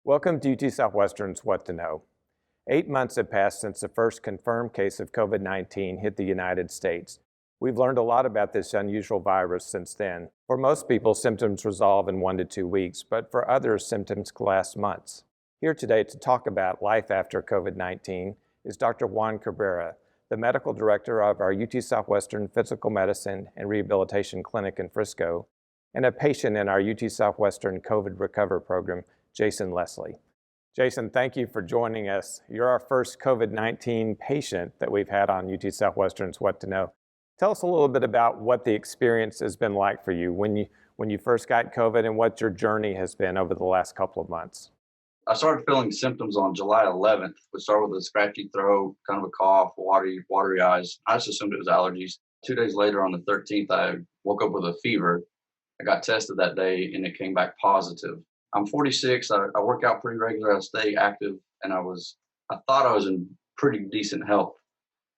Welcome to UT Southwestern's What to Know. 8 months have passed since the first confirmed case of COVID-19 hit the United States. We've learned a lot about this unusual virus since then. For most people, symptoms resolve in 1 to 2 weeks, but for others, symptoms can last months. Here today to talk about life after COVID-19 is Dr. Juan Cabrera, the medical director of our UT Southwestern Physical Medicine and Rehabilitation Clinic in Frisco, and a patient in our UT Southwestern COVID Recover program, Jason Leslie. Jason, thank you for joining us. You're our first COVID-19 patient that we've had on UT Southwestern's What to Know. Tell us a little bit about what the experience has been like for you when you first got COVID and what your journey has been over the last couple of months. I started feeling symptoms on July 11th. We started with a scratchy throat, kind of a cough, watery eyes. I just assumed it was allergies. 2 days later, on the 13th, I woke up with a fever. I got tested that day and it came back positive. I'm 46. I work out pretty regular. I stay active, and I thought I was in pretty decent health.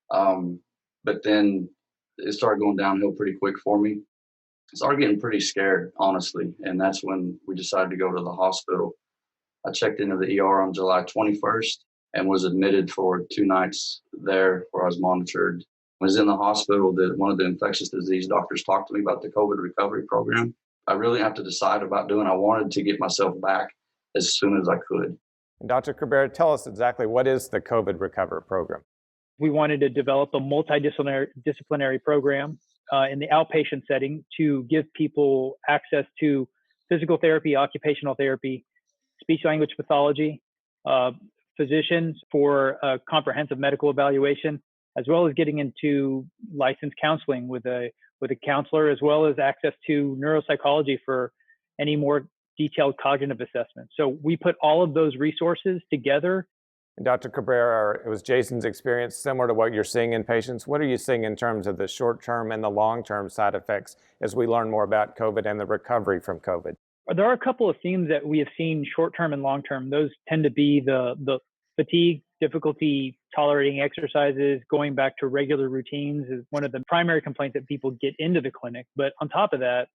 But then it started going downhill pretty quick for me. I started getting pretty scared, honestly, and that's when we decided to go to the hospital. I checked into the ER on July 21st and was admitted for 2 nights there where I was monitored. I was in the hospital. One of the infectious disease doctors talked to me about the COVID recovery program. I really have to decide about doing. I wanted to get myself back as soon as I could. And Dr. Cabrera, tell us exactly what is the COVID Recover program? We wanted to develop a multidisciplinary program in the outpatient setting to give people access to physical therapy, occupational therapy, speech-language pathology, physicians for comprehensive medical evaluation, as well as getting into licensed counseling with a counselor, as well as access to neuropsychology for any more detailed cognitive assessment. So we put all of those resources together. And Dr. Cabrera, it was Jason's experience similar to what you're seeing in patients. What are you seeing in terms of the short-term and the long-term side effects as we learn more about COVID and the recovery from COVID? There are a couple of themes that we have seen short-term and long-term. Those tend to be the fatigue, difficulty tolerating exercises, going back to regular routines is one of the primary complaints that people get into the clinic. But on top of that,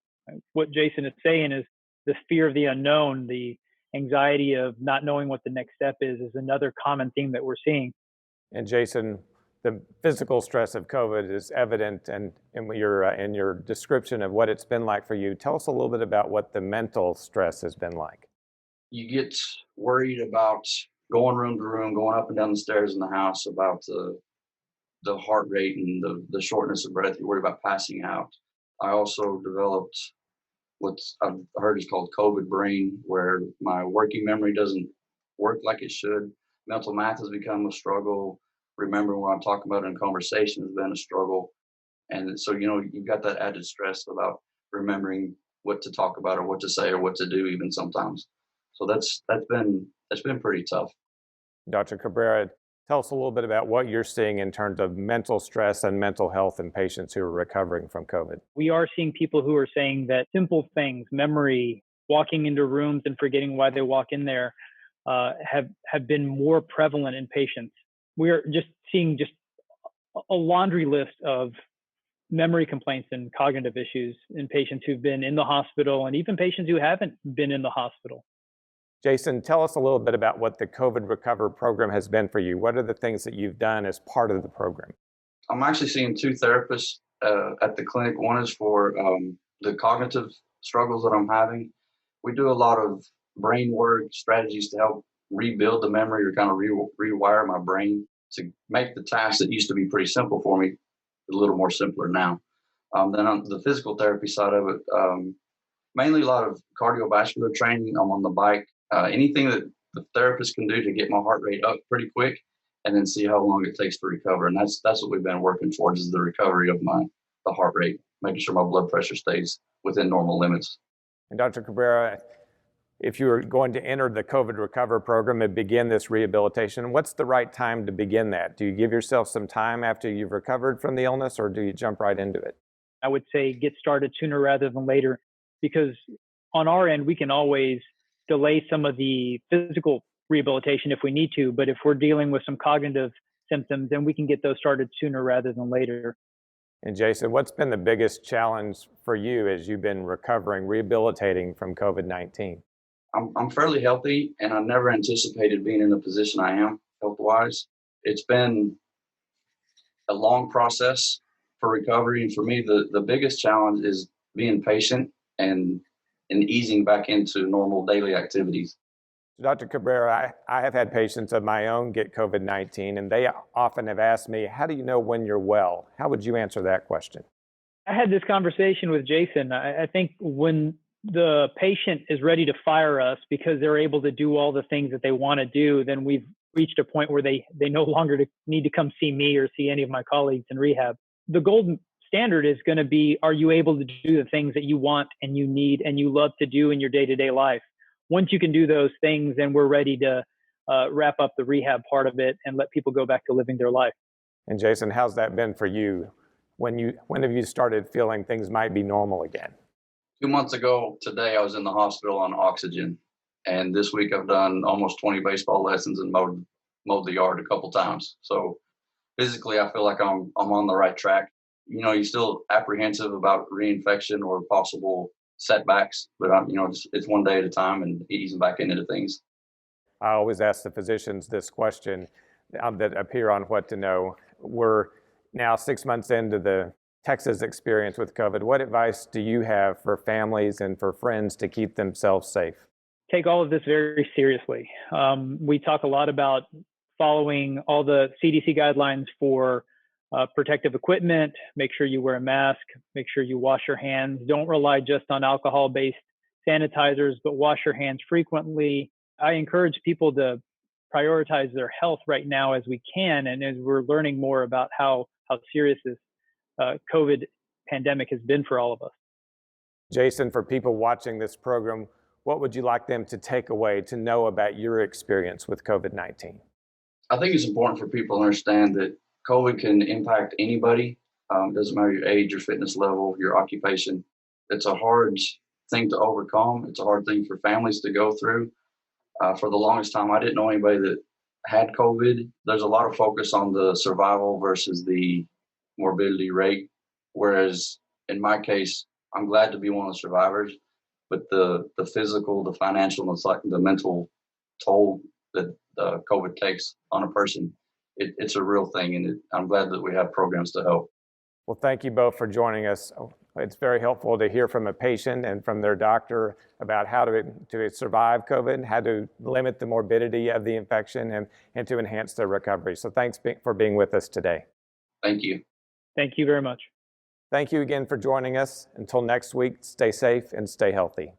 what Jason is saying is the fear of the unknown, the anxiety of not knowing what the next step is another common theme that we're seeing. And Jason, the physical stress of COVID is evident in your description of what it's been like for you. Tell us a little bit about what the mental stress has been like. You get worried about going room to room, going up and down the stairs in the house, about the heart rate and the shortness of breath. You're worried about passing out. I also developed what I've heard is called COVID brain, where my working memory doesn't work like it should. Mental math has become a struggle. Remembering what I'm talking about in conversation has been a struggle. And so, you've got that added stress about remembering what to talk about or what to say or what to do even sometimes. So that's been pretty tough. Dr. Cabrera, tell us a little bit about what you're seeing in terms of mental stress and mental health in patients who are recovering from COVID. We are seeing people who are saying that simple things, memory, walking into rooms and forgetting why they walk in there, have been more prevalent in patients. We're just seeing a laundry list of memory complaints and cognitive issues in patients who've been in the hospital and even patients who haven't been in the hospital. Jason, tell us a little bit about what the COVID Recover program has been for you. What are the things that you've done as part of the program? I'm actually seeing 2 therapists at the clinic. One is for the cognitive struggles that I'm having. We do a lot of brain work, strategies to help rebuild the memory or kind of rewire my brain to make the tasks that used to be pretty simple for me a little more simpler now. Then on the physical therapy side of it, mainly a lot of cardiovascular training. I'm on the bike. Anything that the therapist can do to get my heart rate up pretty quick and then see how long it takes to recover. And that's what we've been working towards, is the recovery of the heart rate, making sure my blood pressure stays within normal limits. And Dr. Cabrera, if you were going to enter the COVID Recover program and begin this rehabilitation, what's the right time to begin that? Do you give yourself some time after you've recovered from the illness, or do you jump right into it? I would say get started sooner rather than later, because on our end, we can always delay some of the physical rehabilitation if we need to, but if we're dealing with some cognitive symptoms, then we can get those started sooner rather than later. And Jason, what's been the biggest challenge for you as you've been recovering, rehabilitating from COVID-19? I'm fairly healthy, and I never anticipated being in the position I am health wise. It's been a long process for recovery, and for me, the biggest challenge is being patient and easing back into normal daily activities. Dr. Cabrera, I have had patients of my own get COVID-19, and they often have asked me, how do you know when you're well? How would you answer that question? I had this conversation with Jason. I think when the patient is ready to fire us because they're able to do all the things that they want to do, then we've reached a point where they no longer need to come see me or see any of my colleagues in rehab. The golden standard is going to be, are you able to do the things that you want and you need and you love to do in your day-to-day life? Once you can do those things, then we're ready to wrap up the rehab part of it and let people go back to living their life. And Jason, how's that been for you? When have you started feeling things might be normal again? 2 months ago today, I was in the hospital on oxygen, and this week I've done almost 20 baseball lessons and mowed the yard a couple times. So physically, I feel like I'm on the right track. You're still apprehensive about reinfection or possible setbacks, but it's one day at a time and easing back into things. I always ask the physicians this question that appear on What to Know. We're now 6 months into the Texas experience with COVID. What advice do you have for families and for friends to keep themselves safe? Take all of this very seriously. We talk a lot about following all the CDC guidelines for protective equipment. Make sure you wear a mask. Make sure you wash your hands. Don't rely just on alcohol-based sanitizers, but wash your hands frequently. I encourage people to prioritize their health right now as we can, and as we're learning more about how serious this COVID pandemic has been for all of us. Jason, for people watching this program, what would you like them to take away to know about your experience with COVID-19? I think it's important for people to understand that COVID can impact anybody. Doesn't matter your age, your fitness level, your occupation. It's a hard thing to overcome. It's a hard thing for families to go through. For the longest time, I didn't know anybody that had COVID. There's a lot of focus on the survival versus the morbidity rate. Whereas in my case, I'm glad to be one of the survivors, but the physical, the financial, and the mental toll that COVID takes on a person, it's a real thing, and I'm glad that we have programs to help. Well, thank you both for joining us. It's very helpful to hear from a patient and from their doctor about how to survive COVID, how to limit the morbidity of the infection, and to enhance their recovery. So thanks for being with us today. Thank you. Thank you very much. Thank you again for joining us. Until next week, stay safe and stay healthy.